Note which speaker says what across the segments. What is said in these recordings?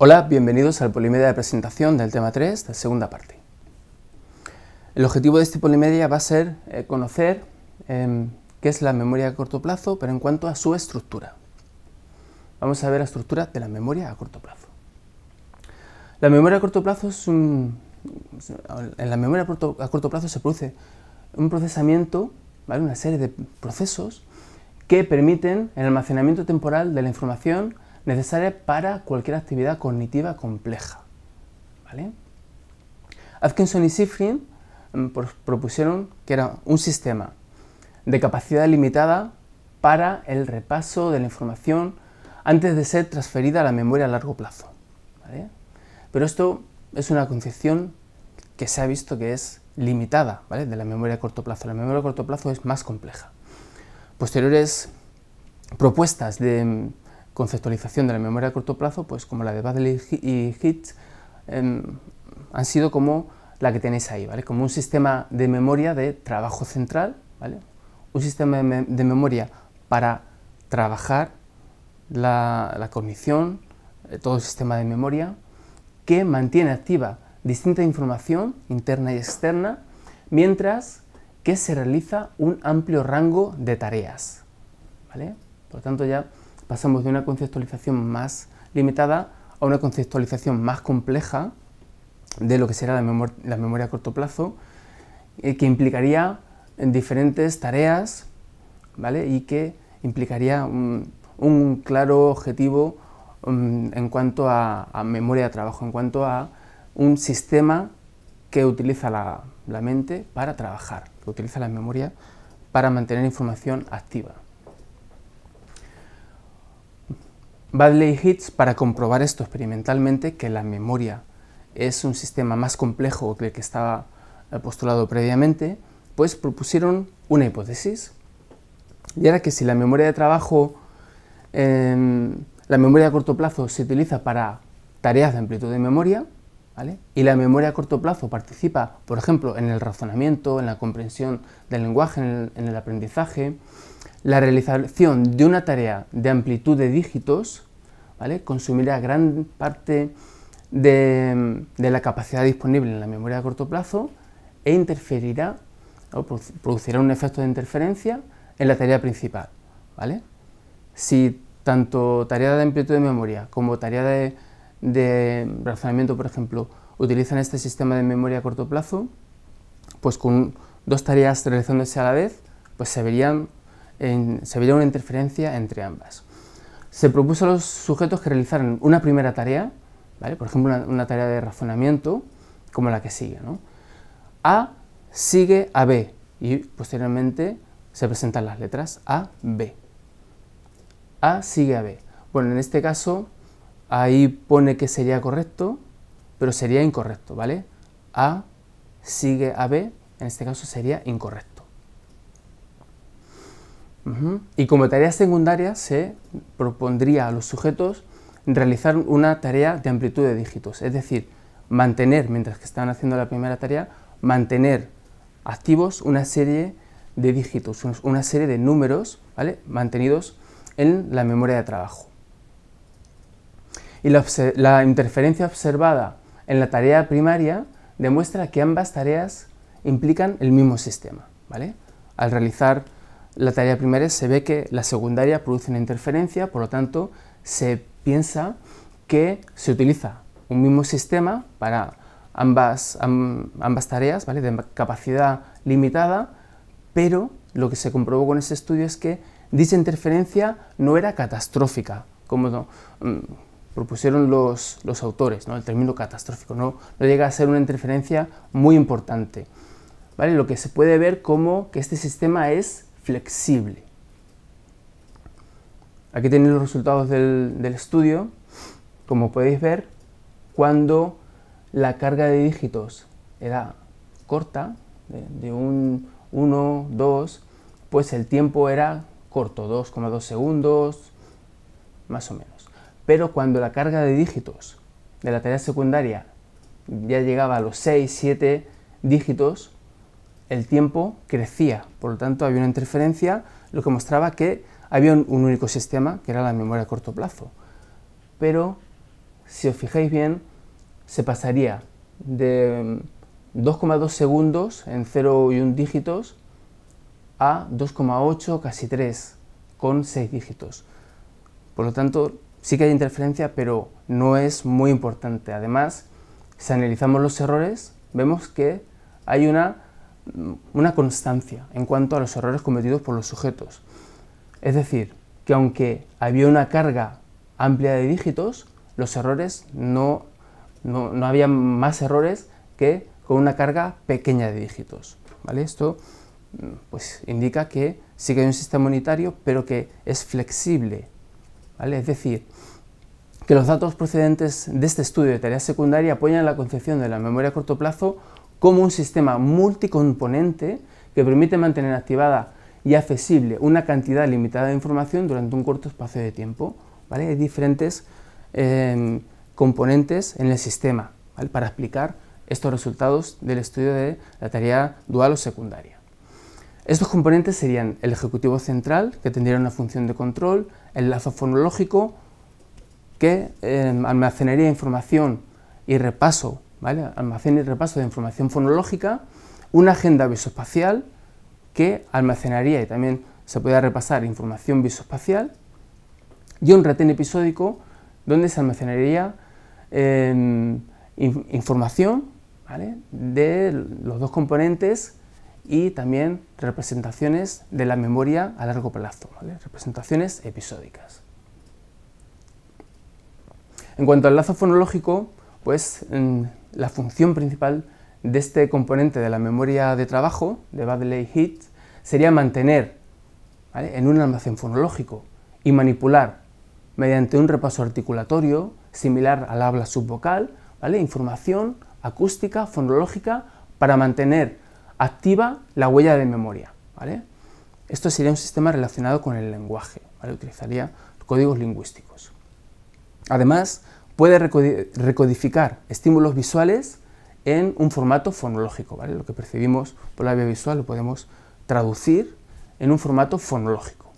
Speaker 1: Hola, bienvenidos al Polimedia de presentación del tema 3, de segunda parte. El objetivo de este Polimedia va a ser conocer qué es la memoria a corto plazo, pero en cuanto a su estructura. Vamos a ver la estructura de la memoria a corto plazo. La memoria a corto plazo es en la memoria a corto plazo se produce un procesamiento, ¿vale? Una serie de procesos que permiten el almacenamiento temporal de la información necesaria para cualquier actividad cognitiva compleja, ¿vale? Atkinson y Shiffrin propusieron que era un sistema de capacidad limitada para el repaso de la información antes de ser transferida a la memoria a largo plazo, ¿vale? Pero esto es una concepción que se ha visto que es limitada, ¿vale? De la memoria a corto plazo. La memoria a corto plazo es más compleja. Posteriores propuestas de conceptualización de la memoria a corto plazo, pues como la de Baddeley y Hitch, han sido como la que tenéis ahí, ¿vale? Como un sistema de memoria de trabajo central, ¿vale? Un sistema de memoria para trabajar la cognición, todo el sistema de memoria, que mantiene activa distinta información interna y externa, mientras que se realiza un amplio rango de tareas, ¿vale? Por lo tanto, ya pasamos de una conceptualización más limitada a una conceptualización más compleja de lo que será la memoria a corto plazo, que implicaría diferentes tareas, ¿vale? Y que implicaría un claro objetivo en cuanto a memoria de trabajo, en cuanto a un sistema que utiliza la mente para trabajar, que utiliza la memoria para mantener información activa. Baddeley y Hitch, para comprobar esto experimentalmente, que la memoria es un sistema más complejo que el que estaba postulado previamente, pues propusieron una hipótesis, y era que si la memoria de trabajo, la memoria a corto plazo se utiliza para tareas de amplitud de memoria, ¿vale? Y la memoria a corto plazo participa, por ejemplo, en el razonamiento, en la comprensión del lenguaje, en el aprendizaje, la realización de una tarea de amplitud de dígitos, ¿vale? Consumirá gran parte de la capacidad disponible en la memoria a corto plazo e interferirá, o producirá un efecto de interferencia en la tarea principal, ¿vale? Si tanto tarea de amplitud de memoria como tarea de razonamiento, por ejemplo, utilizan este sistema de memoria a corto plazo, pues con dos tareas realizándose a la vez, pues se vería una interferencia entre ambas. Se propuso a los sujetos que realizaran una primera tarea, ¿vale? Por ejemplo, una tarea de razonamiento, como la que sigue, ¿no? A sigue a B, y posteriormente se presentan las letras A, B. A sigue a B. Bueno, en este caso, ahí pone que sería correcto, pero sería incorrecto, ¿vale? A sigue a B, en este caso sería incorrecto. Y como tarea secundaria se propondría a los sujetos realizar una tarea de amplitud de dígitos, es decir, mantener, mientras que estaban haciendo la primera tarea, mantener activos una serie de dígitos, una serie de números, ¿vale? Mantenidos en la memoria de trabajo. Y la interferencia observada en la tarea primaria demuestra que ambas tareas implican el mismo sistema, ¿vale? Al realizar la tarea primaria se ve que la secundaria produce una interferencia, por lo tanto se piensa que se utiliza un mismo sistema para ambas tareas, ¿vale? De capacidad limitada, pero lo que se comprobó con ese estudio es que dicha interferencia no era catastrófica, como propusieron los autores, ¿no? El término catastrófico no llega a ser una interferencia muy importante, ¿vale? Lo que se puede ver como que este sistema es flexible. Aquí tenéis los resultados del estudio. Como podéis ver, cuando la carga de dígitos era corta, de un 1, 2, pues el tiempo era corto, 2,2 segundos, más o menos. Pero cuando la carga de dígitos de la tarea secundaria ya llegaba a los 6, 7 dígitos, el tiempo crecía, por lo tanto había una interferencia, lo que mostraba que había un único sistema, que era la memoria a corto plazo. Pero si os fijáis bien, se pasaría de 2,2 segundos en 0 y 1 dígitos a 2,8, casi 3, con 6 dígitos. Por lo tanto, sí que hay interferencia, pero no es muy importante. Además, si analizamos los errores, vemos que hay una constancia en cuanto a los errores cometidos por los sujetos. Es decir, que aunque había una carga amplia de dígitos, los errores no había más errores que con una carga pequeña de dígitos, ¿vale? Esto pues indica que sí que hay un sistema unitario, pero que es flexible, ¿vale? Es decir, que los datos procedentes de este estudio de tarea secundaria apoyan la concepción de la memoria a corto plazo como un sistema multicomponente que permite mantener activada y accesible una cantidad limitada de información durante un corto espacio de tiempo, ¿vale? Hay diferentes componentes en el sistema, ¿vale?, para explicar estos resultados del estudio de la tarea dual o secundaria. Estos componentes serían el ejecutivo central, que tendría una función de control, el lazo fonológico, que almacenaría información y repaso, ¿vale?, almacén y repaso de información fonológica, una agenda visoespacial, que almacenaría y también se podría repasar información visoespacial, y un retén episódico, donde se almacenaría información, ¿vale?, de los dos componentes y también representaciones de la memoria a largo plazo, ¿vale?, representaciones episódicas. En cuanto al lazo fonológico, pues la función principal de este componente de la memoria de trabajo, de Baddeley-Heath, sería mantener, ¿vale?, en un almacén fonológico y manipular mediante un repaso articulatorio similar al habla subvocal, ¿vale?, información acústica, fonológica, para mantener activa la huella de memoria, ¿vale? Esto sería un sistema relacionado con el lenguaje, ¿vale?, utilizaría códigos lingüísticos. Además, puede recodificar estímulos visuales en un formato fonológico, ¿vale? Lo que percibimos por la vía visual lo podemos traducir en un formato fonológico.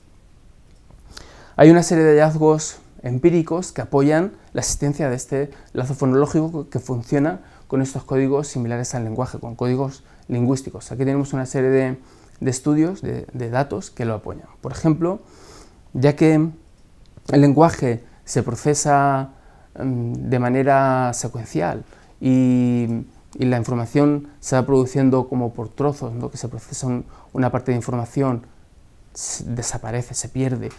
Speaker 1: Hay una serie de hallazgos empíricos que apoyan la existencia de este lazo fonológico que funciona con estos códigos similares al lenguaje, con códigos lingüísticos. Aquí tenemos una serie de estudios, de datos que lo apoyan. Por ejemplo, ya que el lenguaje se procesa de manera secuencial y la información se va produciendo como por trozos, ¿no?, que se procesa una parte de información, desaparece, se pierde,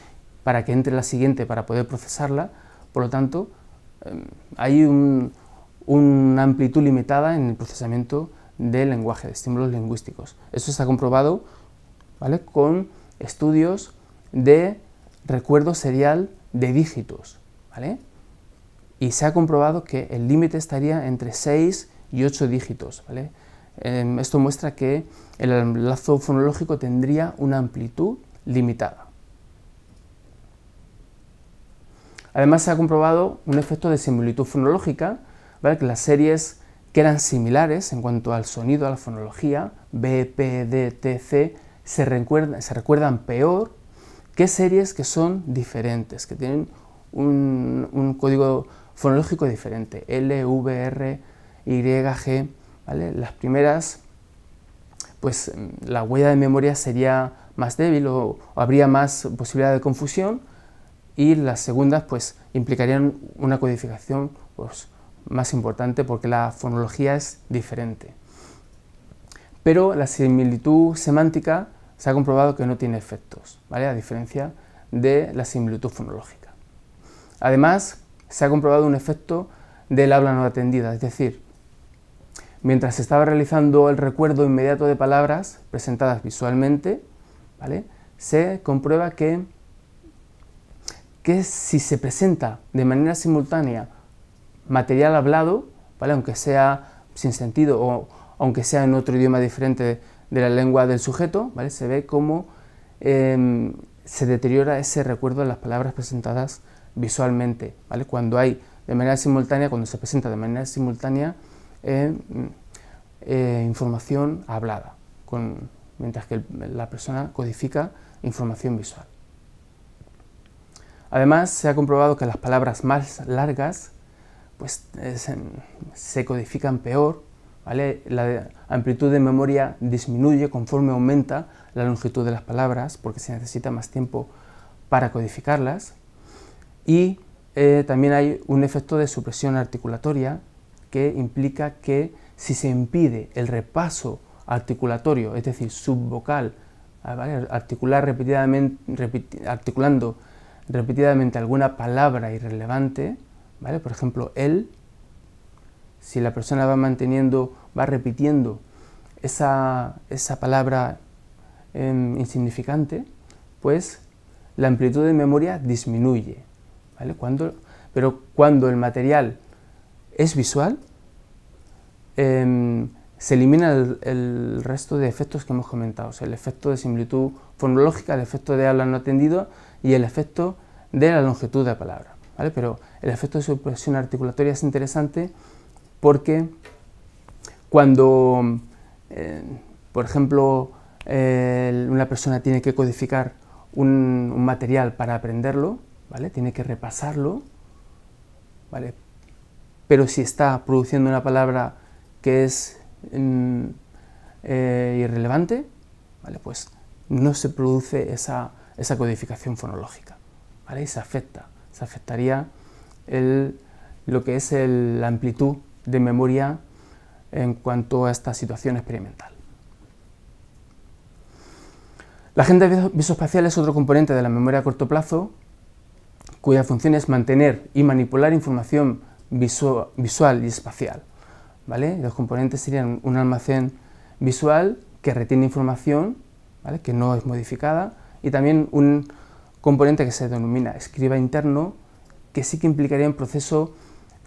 Speaker 1: para que entre la siguiente para poder procesarla. Por lo tanto, hay una amplitud limitada en el procesamiento del lenguaje, de estímulos lingüísticos. Eso se ha comprobado, ¿vale?, con estudios de recuerdo serial de dígitos, ¿vale?, y se ha comprobado que el límite estaría entre 6 y 8 dígitos, ¿vale? Esto muestra que el lazo fonológico tendría una amplitud limitada. Además, se ha comprobado un efecto de similitud fonológica, ¿vale?, que las series que eran similares en cuanto al sonido, a la fonología, B, P, D, T, C, se recuerdan peor que series que son diferentes, que tienen un código fonológico diferente, L, V, R, Y, G, ¿vale? Las primeras, pues la huella de memoria sería más débil o habría más posibilidad de confusión, y las segundas pues implicarían una codificación pues más importante porque la fonología es diferente. Pero la similitud semántica se ha comprobado que no tiene efectos, ¿vale?, a diferencia de la similitud fonológica. Además, se ha comprobado un efecto del habla no atendida, es decir, mientras se estaba realizando el recuerdo inmediato de palabras presentadas visualmente, ¿vale?, se comprueba que si se presenta de manera simultánea material hablado, ¿vale?, aunque sea sin sentido o aunque sea en otro idioma diferente de la lengua del sujeto, ¿vale?, se ve cómo se deteriora ese recuerdo de las palabras presentadas visualmente, ¿vale?, cuando hay de manera simultánea, cuando se presenta de manera simultánea información hablada, mientras que la persona codifica información visual. Además, se ha comprobado que las palabras más largas pues se codifican peor, ¿vale? La amplitud de memoria disminuye conforme aumenta la longitud de las palabras, porque se necesita más tiempo para codificarlas. Y también hay un efecto de supresión articulatoria que implica que si se impide el repaso articulatorio, es decir, subvocal, ¿vale? Articulando repetidamente alguna palabra irrelevante, ¿vale? Por ejemplo, él, si la persona va repitiendo esa palabra insignificante, pues la amplitud de memoria disminuye, ¿vale? Pero cuando el material es visual, se elimina el resto de efectos que hemos comentado, o sea, el efecto de similitud fonológica, el efecto de habla no atendido y el efecto de la longitud de la palabra, ¿vale? Pero el efecto de supresión articulatoria es interesante porque cuando, por ejemplo, una persona tiene que codificar un material para aprenderlo, ¿vale? Tiene que repasarlo, ¿vale? Pero si está produciendo una palabra que es irrelevante, ¿vale? Pues no se produce esa codificación fonológica, ¿vale? Y se afectaría lo que es la amplitud de memoria en cuanto a esta situación experimental. La agenda visoespacial es otro componente de la memoria a corto plazo, cuya función es mantener y manipular información visual y espacial, ¿vale? Los componentes serían un almacén visual que retiene información, ¿vale? Que no es modificada, y también un componente que se denomina escriba interno, que sí que implicaría un proceso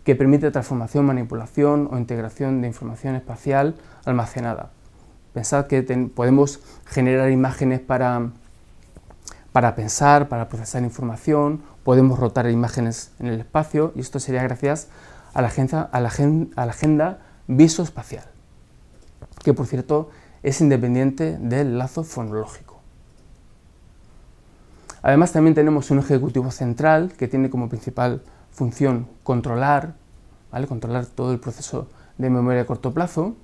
Speaker 1: que permite transformación, manipulación o integración de información espacial almacenada. Pensad que podemos generar imágenes para pensar, para procesar información, podemos rotar imágenes en el espacio, y esto sería gracias a la agenda visoespacial, que por cierto es independiente del lazo fonológico. Además también tenemos un ejecutivo central que tiene como principal función controlar, ¿vale? Controlar todo el proceso de memoria a corto plazo,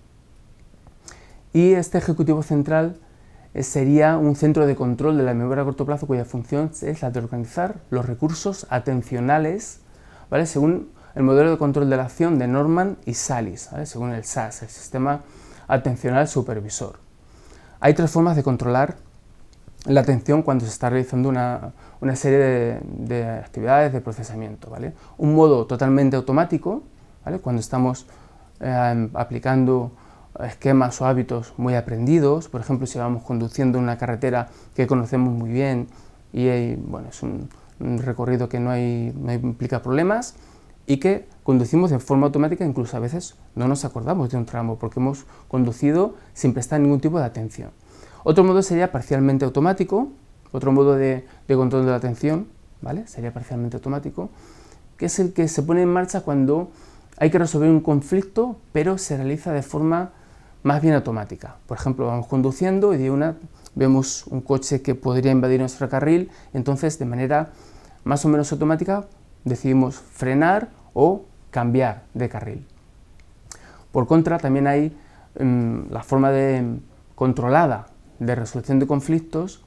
Speaker 1: y este ejecutivo central sería un centro de control de la memoria a corto plazo cuya función es la de organizar los recursos atencionales, ¿vale? Según el modelo de control de la acción de Norman y Salis, ¿vale? Según el SAS, el Sistema Atencional Supervisor. Hay tres formas de controlar la atención cuando se está realizando una serie de actividades de procesamiento, ¿vale? Un modo totalmente automático, ¿vale? Cuando estamos aplicando esquemas o hábitos muy aprendidos, por ejemplo, si vamos conduciendo en una carretera que conocemos muy bien y bueno, es un recorrido que no implica problemas y que conducimos de forma automática, incluso a veces no nos acordamos de un tramo porque hemos conducido sin prestar ningún tipo de atención. Otro modo sería parcialmente automático, otro modo de control de la atención, ¿vale? Sería parcialmente automático, que es el que se pone en marcha cuando hay que resolver un conflicto, pero se realiza de forma más bien automática. Por ejemplo, vamos conduciendo y vemos un coche que podría invadir nuestro carril, entonces de manera más o menos automática decidimos frenar o cambiar de carril. Por contra, también hay la forma controlada de resolución de conflictos,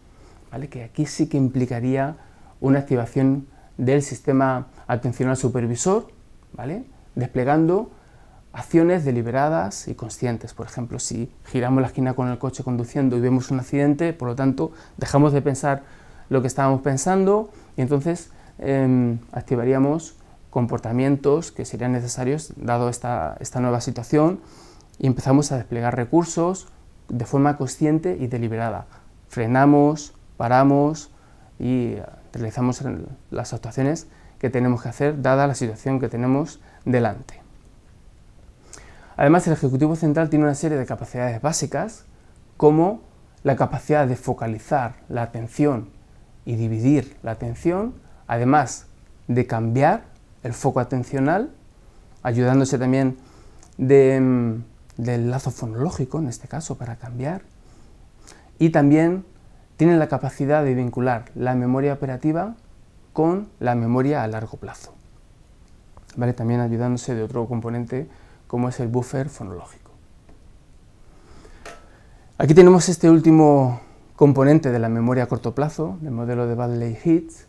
Speaker 1: ¿vale? Que aquí sí que implicaría una activación del sistema atencional supervisor, ¿vale? Desplegando acciones deliberadas y conscientes. Por ejemplo, si giramos la esquina con el coche conduciendo y vemos un accidente, por lo tanto, dejamos de pensar lo que estábamos pensando y entonces activaríamos comportamientos que serían necesarios dado esta nueva situación y empezamos a desplegar recursos de forma consciente y deliberada. Frenamos, paramos y realizamos las actuaciones que tenemos que hacer dada la situación que tenemos delante. Además, el Ejecutivo Central tiene una serie de capacidades básicas, como la capacidad de focalizar la atención y dividir la atención, además de cambiar el foco atencional, ayudándose también del lazo fonológico, en este caso, para cambiar, y también tiene la capacidad de vincular la memoria operativa con la memoria a largo plazo. ¿vale? También ayudándose de otro componente como es el buffer fonológico. Aquí tenemos este último componente de la memoria a corto plazo, del modelo de Baddeley-Higgs,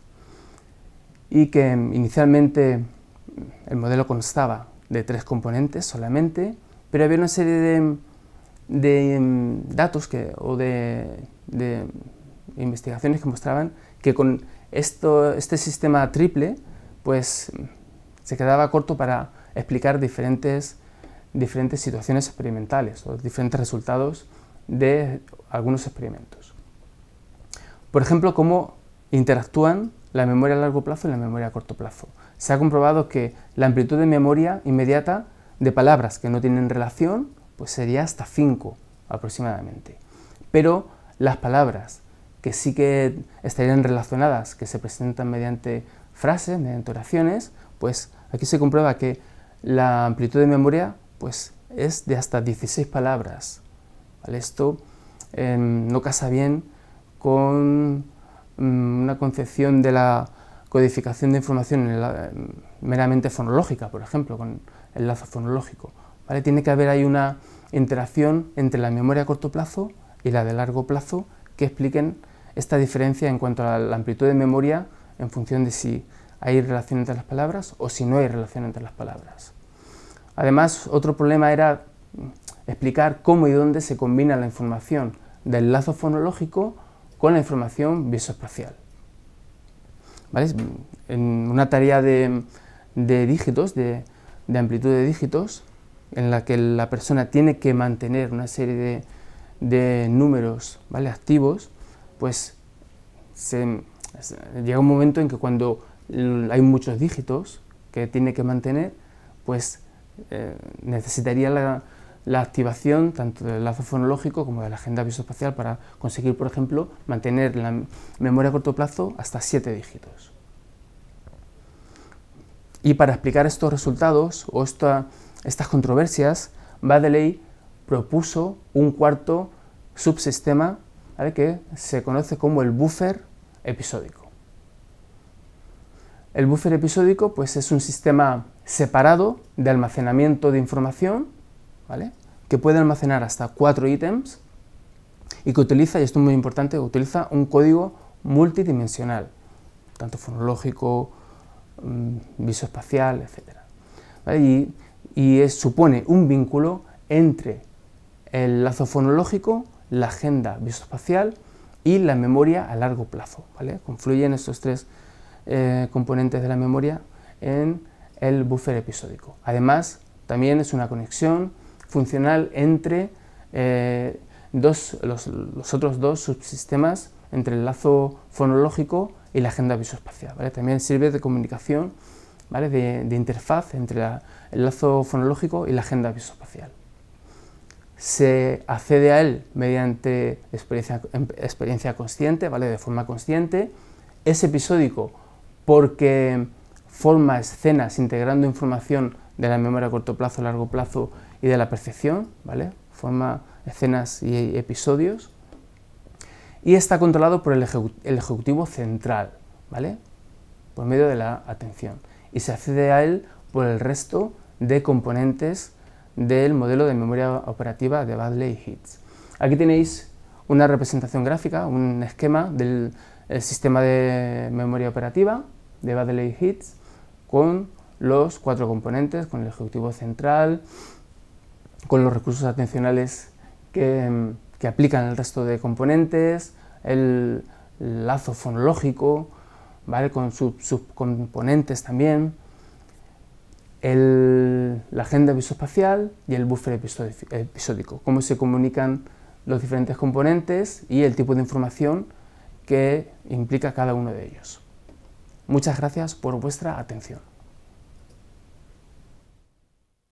Speaker 1: y que inicialmente el modelo constaba de 3 componentes solamente, pero había una serie de datos o de investigaciones que mostraban que con este sistema triple pues se quedaba corto para explicar diferentes situaciones experimentales o diferentes resultados de algunos experimentos. Por ejemplo, cómo interactúan la memoria a largo plazo y la memoria a corto plazo. Se ha comprobado que la amplitud de memoria inmediata de palabras que no tienen relación pues sería hasta 5 aproximadamente. Pero las palabras que sí que estarían relacionadas, que se presentan mediante frases, mediante oraciones, pues aquí se comprueba que la amplitud de memoria pues es de hasta 16 palabras. ¿Vale? Esto no casa bien con una concepción de la codificación de información meramente fonológica, por ejemplo, con el lazo fonológico. ¿Vale? Tiene que haber ahí una interacción entre la memoria a corto plazo y la de largo plazo que expliquen esta diferencia en cuanto a la amplitud de memoria en función de si hay relación entre las palabras o si no hay relación entre las palabras. Además, otro problema era explicar cómo y dónde se combina la información del lazo fonológico con la información visoespacial. ¿Vale? En una tarea de dígitos, de amplitud de dígitos, en la que la persona tiene que mantener una serie de números, ¿vale?, activos, pues llega un momento en que cuando hay muchos dígitos que tiene que mantener, pues necesitaría la activación tanto del lazo fonológico como de la agenda visoespacial para conseguir, por ejemplo, mantener la memoria a corto plazo hasta 7 dígitos. Y para explicar estos resultados o estas controversias, Baddeley propuso un cuarto subsistema, ¿vale?, que se conoce como el buffer episódico. El buffer episódico pues, es un sistema separado de almacenamiento de información, ¿vale?, que puede almacenar hasta 4 ítems y que utiliza, y esto es muy importante, utiliza un código multidimensional, tanto fonológico, visoespacial, etc. ¿Vale? Y supone un vínculo entre el lazo fonológico, la agenda visoespacial y la memoria a largo plazo. ¿Vale? Confluyen estos 3 componentes de la memoria en el buffer episódico. Además, también es una conexión funcional entre los otros 2 subsistemas, entre el lazo fonológico y la agenda visoespacial. ¿Vale? También sirve de comunicación, ¿vale?, de interfaz entre el lazo fonológico y la agenda visoespacial. Se accede a él mediante experiencia consciente, ¿vale?, de forma consciente. Es episódico porque forma escenas integrando información de la memoria a corto plazo, largo plazo y de la percepción, ¿vale? Forma escenas y episodios. Y está controlado por el ejecutivo central, ¿vale?, por medio de la atención. Y se accede a él por el resto de componentes del modelo de memoria operativa de Baddeley-Higgs. Aquí tenéis una representación gráfica, un esquema del sistema de memoria operativa de Baddeley-Higgs con los 4 componentes, con el ejecutivo central, con los recursos atencionales que aplican el resto de componentes, el lazo fonológico, ¿vale?, con sus subcomponentes también, la agenda visoespacial y el buffer episódico, cómo se comunican los diferentes componentes y el tipo de información que implica cada uno de ellos. Muchas gracias por vuestra atención.